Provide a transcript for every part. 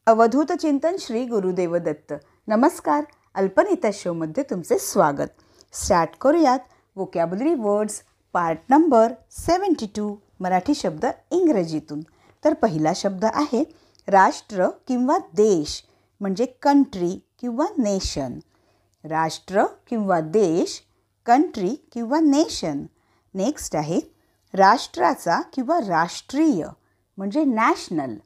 अवधूत चिंतन श्री गुरुदेव दत्त. नमस्कार. अल्पनीता शोमध्ये तुमचे स्वागत. स्टार्ट करूयात vocabulary words part number 72 Marathi शब्द इंग्रजीतून. तर पहिला शब्द आहे राष्ट्र किंवा देश म्हणजे कंट्री किंवा नेशन. राष्ट्र किंवा देश, कंट्री किंवा नेशन. नेक्स्ट आहे राष्ट्राचा किंवा राष्ट्रीय म्हणजे नॅशनल.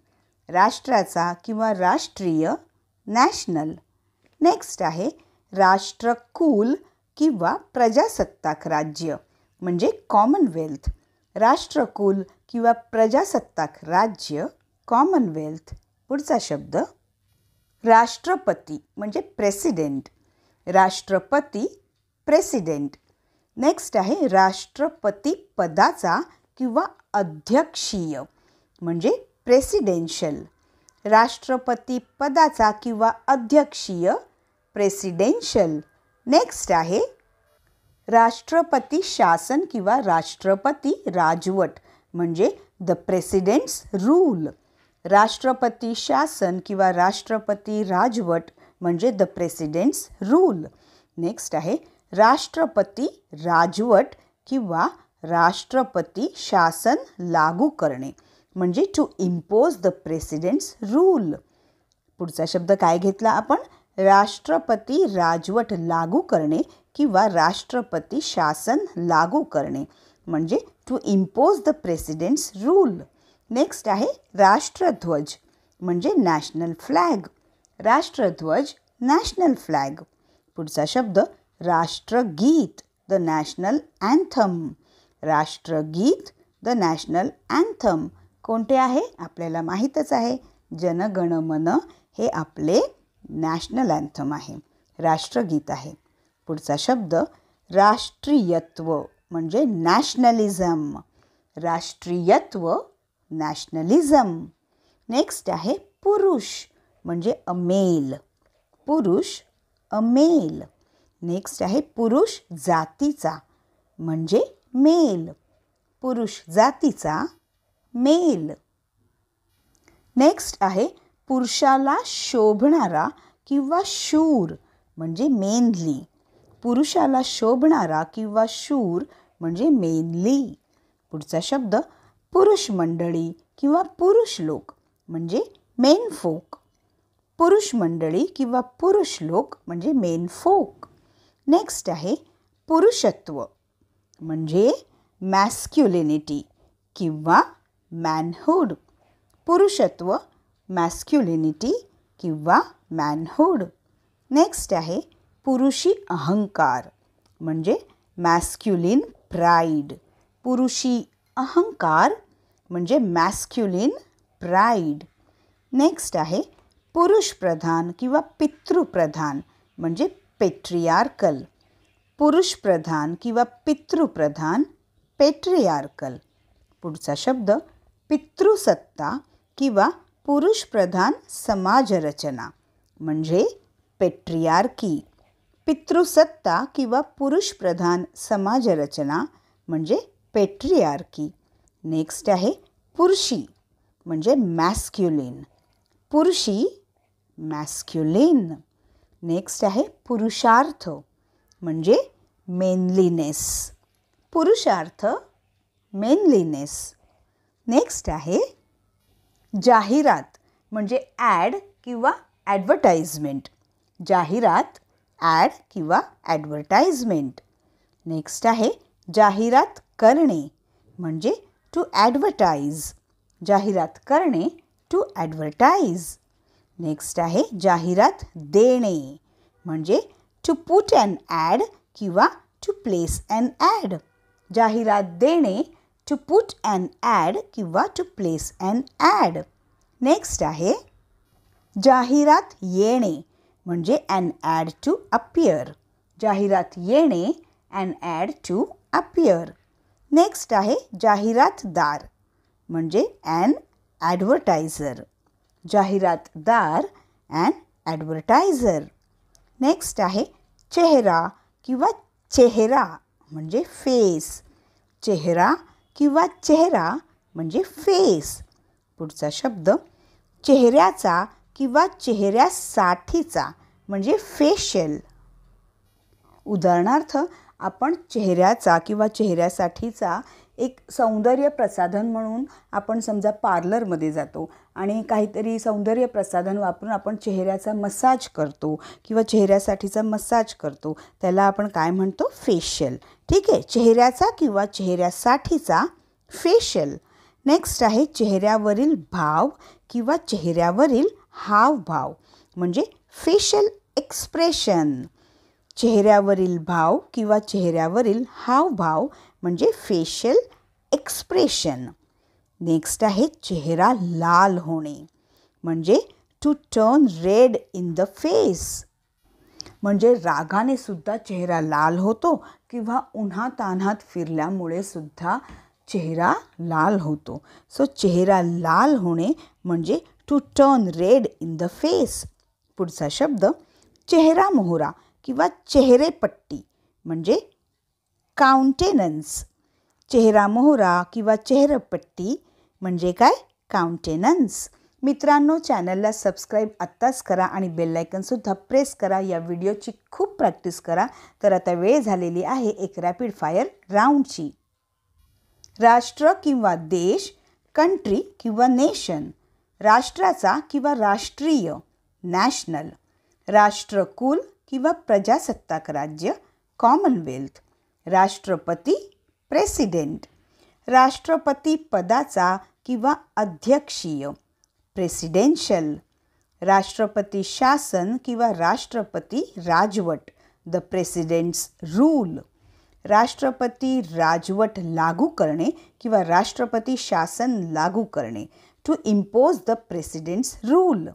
राष्ट्राचा किंवा राष्ट्रीय, नॅशनल. नेक्स्ट आहे राष्ट्रकुल किंवा प्रजासत्ताक राज्य म्हणजे कॉमनवेल्थ. राष्ट्रकुल किंवा प्रजासत्ताक राज्य, कॉमनवेल्थ. पुढचा शब्द राष्ट्रपती म्हणजे प्रेसिडेंट. राष्ट्रपती, प्रेसिडेंट. नेक्स्ट आहे राष्ट्रपती पदाचा किंवा अध्यक्षीय म्हणजे प्रेसिडेन्शियल. राष्ट्रपती पदाचा किंवा अध्यक्षीय, प्रेसिडेन्शियल. नेक्स्ट आहे राष्ट्रपती शासन किंवा राष्ट्रपती राजवट म्हणजे द प्रेसिडेंट्स रूल. राष्ट्रपती शासन किंवा राष्ट्रपती राजवट म्हणजे द प्रेसिडेंट्स रूल. नेक्स्ट आहे राष्ट्रपती राजवट किंवा राष्ट्रपती शासन लागू करणे म्हणजे to impose the president's rule. पुढचा शब्द काय घेतला आपण? राष्ट्रपती राजवट लागू करणे किंवा राष्ट्रपती शासन लागू करणे म्हणजे to impose the president's rule. Next आहे राष्ट्रध्वज म्हणजे नॅशनल फ्लॅग. राष्ट्रध्वज, नॅशनल फ्लॅग. पुढचा शब्द राष्ट्रगीत, द नॅशनल अँथम. राष्ट्रगीत, द नॅशनल अँथम. कोणते आहे? आपल्याला माहीतच आहे, जन गण मन हे आपले नॅशनल अँथम आहे, राष्ट्रगीत आहे. पुढचा शब्द राष्ट्रीयत्व म्हणजे नॅशनलिझम. राष्ट्रीयत्व, नॅशनलिझम. नेक्स्ट आहे पुरुष म्हणजे अ मेल. पुरुष, अ मेल. नेक्स्ट आहे पुरुष जातीचा म्हणजे मेल. पुरुष जातीचा, मेल. नेक्स्ट आहे पुरुषाला शोभणारा किंवा शूर म्हणजे मेनली. पुरुषाला शोभणारा किंवा शूर म्हणजे मेनली. पुढचा शब्द पुरुष मंडळी किंवा पुरुष लोक म्हणजे मेन फोक. पुरुष मंडळी किंवा पुरुष लोक म्हणजे मेन फोक. नेक्स्ट आहे पुरुषत्व म्हणजे मॅस्क्युलिनिटी किंवा मॅनहुड. पुरुषत्व, मॅस्क्युलिनिटी किंवा मॅनहुड. नेक्स्ट आहे पुरुषी अहंकार म्हणजे मॅस्क्युलिन प्राईड. पुरुषी अहंकार म्हणजे मॅस्क्युलिन प्राईड. नेक्स्ट आहे पुरुष प्रधान किंवा पितृप्रधान म्हणजे पेट्रियार्कल. पुरुष प्रधान किंवा पितृप्रधान, पेट्रियार्कल. पुढचा शब्द पितृसत्ता किंवा पुरुष प्रधान समाजरचना म्हणजे पेट्रियार्की. पितृसत्ता किंवा पुरुष प्रधान समाजरचना म्हणजे पेट्रियार्की. नेक्स्ट आहे पुरुषी म्हणजे मॅस्क्युलिन. पुरुषी, मॅस्क्युलिन. नेक्स्ट आहे पुरुषार्थ म्हणजे मेनलीनेस. पुरुषार्थ, मेनलीनेस. नेक्स्ट आहे जाहिरात म्हणजे ॲड किंवा ॲडव्हर्टाइजमेंट. जाहिरात, ॲड किंवा ॲडव्हर्टाइजमेंट. नेक्स्ट आहे जाहिरात करणे म्हणजे टू ॲडव्हर्टाइज. जाहिरात करणे, टू ॲडव्हर्टाइज. नेक्स्ट आहे जाहिरात देणे म्हणजे टू पुट ॲन ॲड किंवा टू प्लेस ॲन ॲड. जाहिरात देणे, टू पुट ॲन ॲड किंवा to place an ad. Next आहे जाहिरात येणे म्हणजे ॲन ॲड टू अपियर. जाहिरात येणे, an ad to appear. Next आहे जाहिरातदार म्हणजे ॲन ॲडव्हर्टायझर. जाहिरातदार, ॲन ॲडव्हर्टायझर. नेक्स्ट आहे चेहरा किंवा चेहरा म्हणजे फेस. चेहरा किंवा चेहरा म्हणजे फेस. पुढचा शब्द चेहऱ्याचा किंवा चेहऱ्यासाठीचा म्हणजे फेशियल. उदाहरणार्थ आपण चेहऱ्याचा किंवा चेहऱ्यासाठीचा एक सौंदर्य प्रसाधन म्हणून आपण समजा पार्लरमध्ये जातो आणि काहीतरी सौंदर्य प्रसाधन वापरून आपण चेहऱ्याचा मसाज करतो किंवा चेहऱ्यासाठीचा मसाज करतो, त्याला आपण काय म्हणतो? फेशियल. ठीक आहे, चेहऱ्याचा किंवा चेहऱ्यासाठीचा फेशियल. नेक्स्ट आहे चेहऱ्यावरील भाव किंवा चेहऱ्यावरील हावभाव म्हणजे फेशियल एक्सप्रेशन. चेहऱ्यावरील भाव किंवा चेहऱ्यावरील हावभाव म्हणजे फेशियल एक्सप्रेशन. नेक्स्ट आहे चेहरा लाल होणे म्हणजे to turn red in the face. म्हणजे रागाने सुद्धा चेहरा लाल होतो किंवा उन्हातान्हात फिरल्यामुळे सुद्धा चेहरा लाल होतो. सो चेहरा लाल होणे म्हणजे to turn red in the face. पुढचा शब्द चेहरा मोहरा किंवा चेहरेपट्टी म्हणजे काउंटेनन्स. चेहरा मोहरा किंवा चेहरेपट्टी म्हणजे काय? काउंटेनन्स. मित्रांनो, चॅनलला सबस्क्राईब आत्ताच करा आणि बेल आयकॉनसुद्धा प्रेस करा. या व्हिडिओची खूप प्रॅक्टिस करा. तर आता वेळ झालेली आहे एक रॅपिड फायर राऊंडची. राष्ट्र किंवा देश, कंट्री किंवा नेशन. राष्ट्राचा किंवा राष्ट्रीय, नॅशनल. राष्ट्रकुल किंवा प्रजासत्ताक राज्य, कॉमनवेल्थ. राष्ट्रपती, प्रेसिडेंट. राष्ट्रपती पदाचा किंवा अध्यक्षीय, प्रेसिडेन्शियल. राष्ट्रपती शासन किंवा राष्ट्रपती राजवट, द प्रेसिडेंट्स रूल. राष्ट्रपती राजवट लागू करणे किंवा राष्ट्रपती शासन लागू करणे, to impose the president's rule.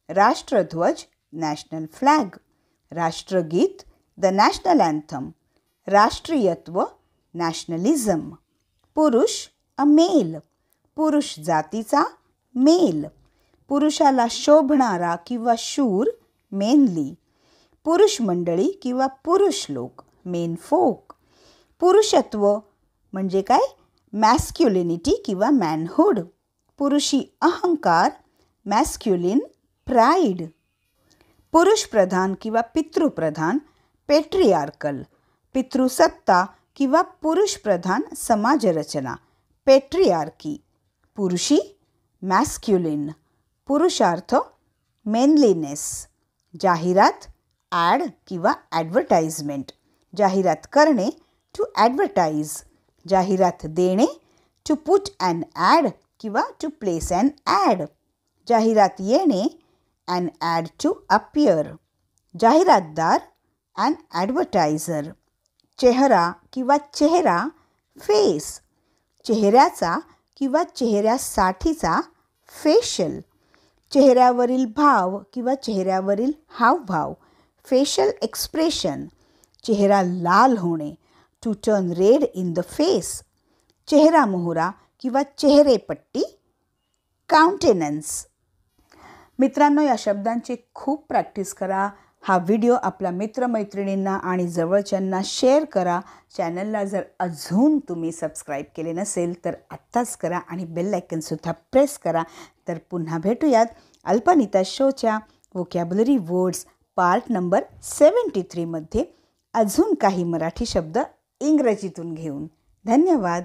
राष्ट्रध्वज, नॅशनल फ्लॅग. राष्ट्रगीत, द नॅशनल अँथम. राष्ट्रीयत्व, नॅशनलिझम. पुरुष, अ मेल. पुरुष जातीचा, मेल. पुरुषाला शोभणारा किंवा शूर, मेनली. पुरुष मंडळी किंवा पुरुष लोक, मेन फोक. पुरुषत्व म्हणजे काय? मॅस्क्युलिनिटी किंवा मॅनहुड. पुरुषी अहंकार, मॅस्क्युलिन प्राईड. पुरुषप्रधान किंवा पितृप्रधान, पेट्रियार्कल. पितृसत्ता किंवा पुरुषप्रधान समाजरचना, पेट्रियार्की. पुरुषी, मॅस्क्युलिन. पुरुषार्थ, मेनलीनेस. जाहिरात, ॲड किंवा ॲडव्हर्टाइजमेंट. जाहिरात करणे, टू ॲडव्हर्टाइज. जाहिरात देणे, टू पुट ॲन ॲड किंवा टू प्लेस ॲन ॲड. जाहिरात येणे, ॲन ॲड टू अपियर. जाहिरातदार, ॲन ॲडव्हर्टायझर. चेहरा किंवा चेहरा, फेस. चेहऱ्याचा किंवा चेहऱ्यासाठीचा, फेशियल. चेहऱ्यावरील भाव किंवा चेहऱ्यावरील हावभाव, फेशियल एक्सप्रेशन. चेहरा लाल होणे, to turn red in the face. चेहरा मोहरा किंवा चेहरेपट्टी, काउंटेनन्स. मित्रांनो, या शब्दांची खूप प्रॅक्टिस करा. हा व्हिडिओ आपल्या मित्रमैत्रिणींना आणि जवळच्यांना शेअर करा. चॅनलला जर अजून तुम्ही सबस्क्राईब केले नसेल तर आत्ताच करा आणि बेल आयकॉनसुद्धा प्रेस करा. तर पुन्हा भेटूयात अल्पनिता शोच्या व्होकॅब्युलरी वर्ड्स पार्ट नंबर 73 मध्ये अजून काही मराठी शब्द इंग्रजीतून घेऊन. धन्यवाद.